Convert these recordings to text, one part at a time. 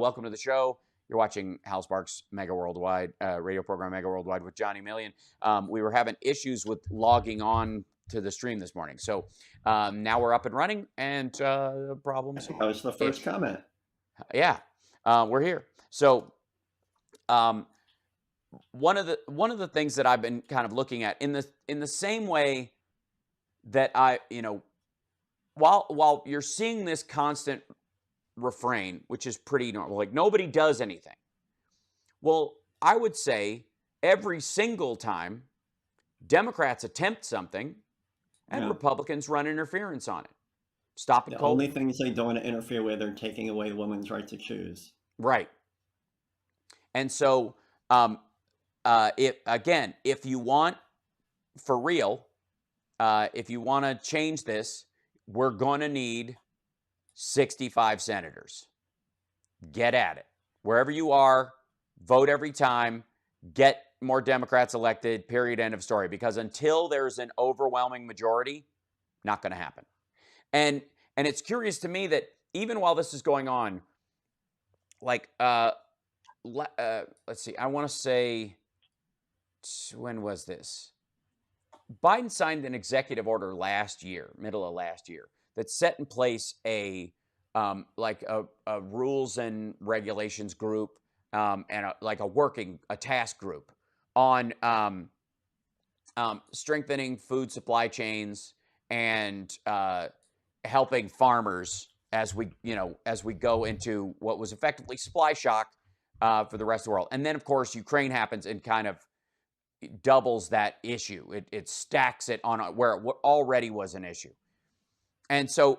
Welcome to the show. You're watching Hal Sparks' Mega Worldwide radio program, Mega Worldwide with Johnny Million. We were having issues with logging on to the stream this morning, so now we're up and running, and problems. That was the first comment. Yeah, we're here. So one of the things that I've been kind of looking at in the same way that while you're seeing this constant refrain, which is pretty normal, like nobody does anything. Well, I would say every single time Democrats attempt something and Republicans run interference on it. Stop and The only things they don't want to interfere with are taking away women's right to choose. Right. And so, if you want, for real, if you want to change this, we're going to need 65 senators. Get at it. Wherever you are, vote every time, get more Democrats elected, period, end of story. Because until there's an overwhelming majority, not going to happen. And it's curious to me that even while this is going on, like, let's see, I want to say, when was this? Biden signed an executive order last year, middle of last year, that set in place a rules and regulations group and a task group on strengthening food supply chains and helping farmers as we go into what was effectively supply shock for the rest of the world. And then, of course, Ukraine happens and kind of doubles that issue. It stacks it on where it already was an issue. And so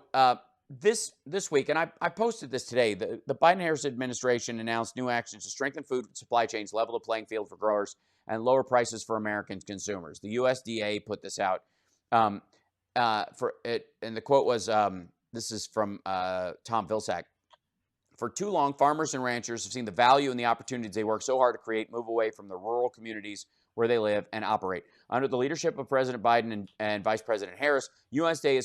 this week, and I posted this today, the Biden-Harris administration announced new actions to strengthen food supply chains, level the playing field for growers, and lower prices for American consumers. The USDA put this out for it, and the quote was, this is from Tom Vilsack. For too long, farmers and ranchers have seen the value and the opportunities they work so hard to create move away from the rural communities where they live and operate. Under the leadership of President Biden and Vice President Harris, USDA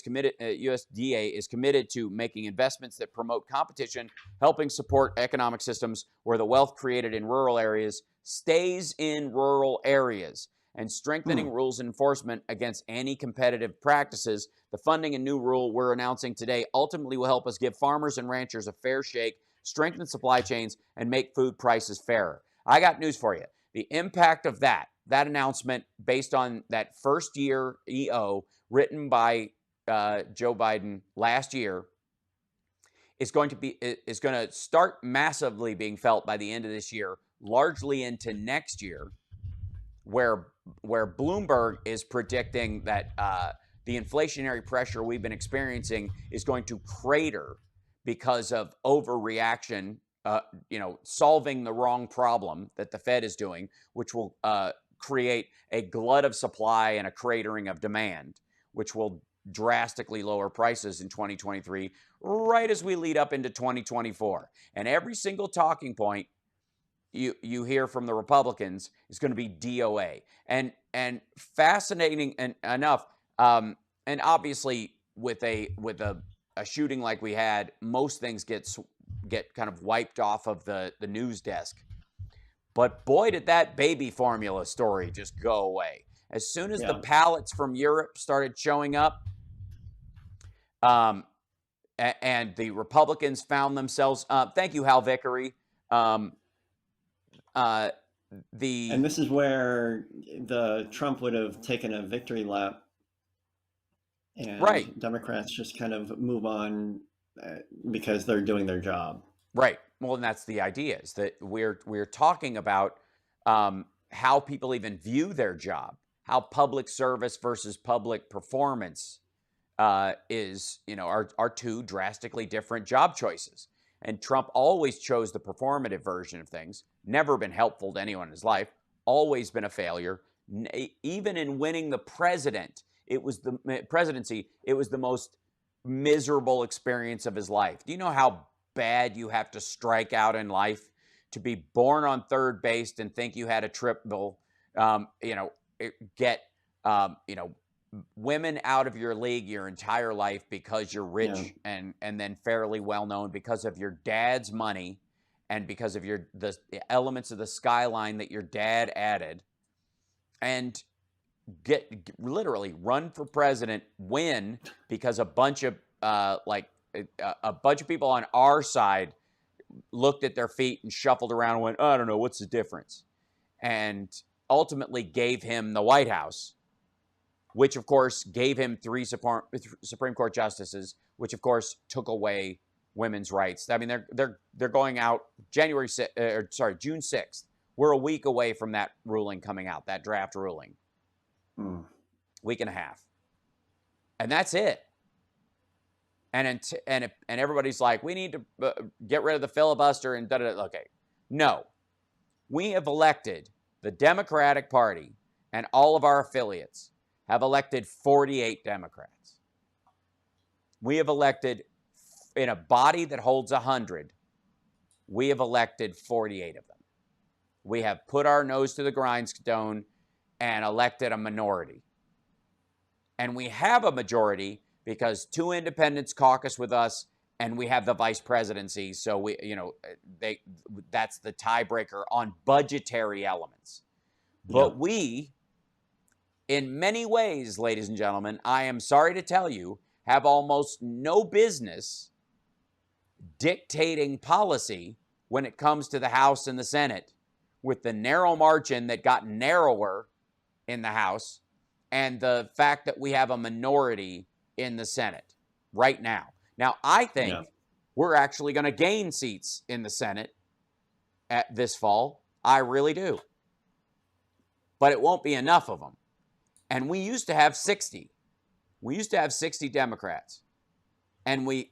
is committed to making investments that promote competition, helping support economic systems where the wealth created in rural areas stays in rural areas, and strengthening rules enforcement against anti-competitive practices. The funding and new rule we're announcing today ultimately will help us give farmers and ranchers a fair shake, strengthen supply chains, and make food prices fairer. I got news for you. The impact of that announcement, based on that first year EO written by Joe Biden last year, is going to start massively being felt by the end of this year, largely into next year, where Bloomberg is predicting that the inflationary pressure we've been experiencing is going to crater because of overreaction. Solving the wrong problem that the Fed is doing, which will create a glut of supply and a cratering of demand, which will drastically lower prices in 2023, right as we lead up into 2024. And every single talking point you hear from the Republicans is going to be DOA. And fascinating enough, and obviously with a shooting like we had, most things get kind of wiped off of the news desk. But boy, did that baby formula story just go away. As soon as the pallets from Europe started showing up, and the Republicans found themselves, thank you, Hal Vickery. And this is where the Trump would have taken a victory lap, and Democrats just kind of move on because they're doing their job. Right. Well, and that's the idea, is that we're talking about how people even view their job, how public service versus public performance are two drastically different job choices. And Trump always chose the performative version of things, never been helpful to anyone in his life, always been a failure. Even in winning the presidency, it was the most miserable experience of his life. Do you know how bad you have to strike out in life to be born on third base and think you had a triple, get women out of your league your entire life because you're rich and then fairly well known because of your dad's money and because of the elements of the skyline that your dad added, and literally run for president, win because a bunch of a bunch of people on our side looked at their feet and shuffled around and went, I don't know, what's the difference? And ultimately gave him the White House, which of course gave him 3 Supreme Court justices, which of course took away women's rights. I mean, they're going out June 6th. We're a week away from that ruling coming out, that draft ruling. Week and a half. And that's it. And everybody's like, we need to get rid of the filibuster and da-da-da. Okay. No. We have elected, the Democratic Party and all of our affiliates have elected 48 Democrats. We have elected, in a body that holds 100, we have elected 48 of them. We have put our nose to the grindstone and elected a minority. And we have a majority because 2 independents caucus with us, and we have the vice presidency. So that's the tiebreaker on budgetary elements. But we, in many ways, ladies and gentlemen, I am sorry to tell you, have almost no business dictating policy when it comes to the House and the Senate, with the narrow margin that got narrower in the House and the fact that we have a minority in the Senate right now. Now, I think we're actually going to gain seats in the Senate at this fall. I really do. But it won't be enough of them. And we used to have 60. We used to have 60 Democrats. And the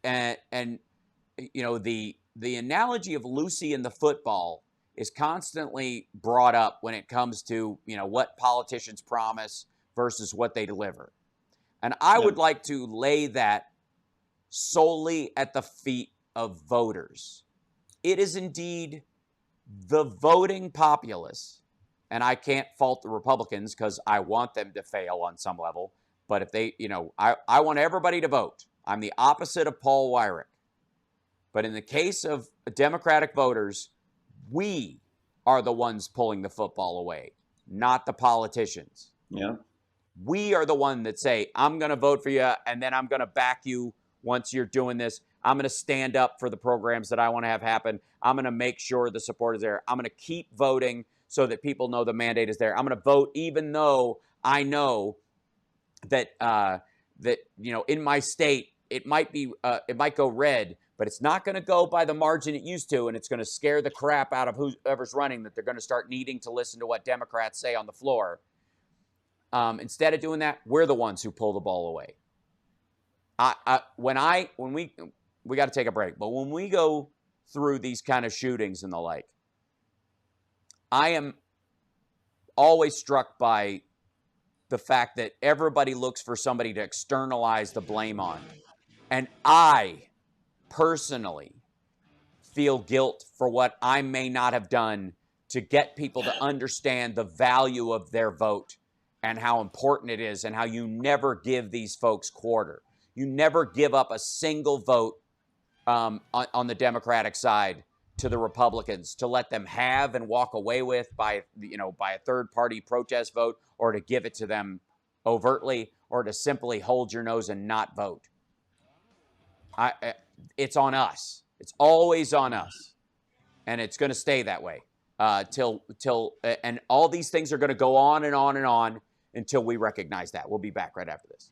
analogy of Lucy and the football is constantly brought up when it comes to, what politicians promise versus what they deliver. And I would like to lay that solely at the feet of voters. It is indeed the voting populace, and I can't fault the Republicans because I want them to fail on some level, but if they, I want everybody to vote. I'm the opposite of Paul Weyrich. But in the case of Democratic voters, we are the ones pulling the football away, not the politicians. Yeah. We are the one that say, I'm going to vote for you, and then I'm going to back you once you're doing this. I'm going to stand up for the programs that I want to have happen. I'm going to make sure the support is there. I'm going to keep voting so that people know the mandate is there. I'm going to vote even though I know that in my state it might go red, but it's not going to go by the margin it used to, and it's going to scare the crap out of whoever's running, that they're going to start needing to listen to what Democrats say on the floor. Instead of doing that, we're the ones who pull the ball away. We got to take a break, but when we go through these kind of shootings and the like, I am always struck by the fact that everybody looks for somebody to externalize the blame on. And I personally feel guilt for what I may not have done to get people to understand the value of their vote and how important it is, and how you never give these folks quarter. You never give up a single vote on the Democratic side to the Republicans, to let them have and walk away with by a third-party protest vote, or to give it to them overtly, or to simply hold your nose and not vote. It's on us. It's always on us, and it's going to stay that way and all these things are going to go on and on and on until we recognize that. We'll be back right after this.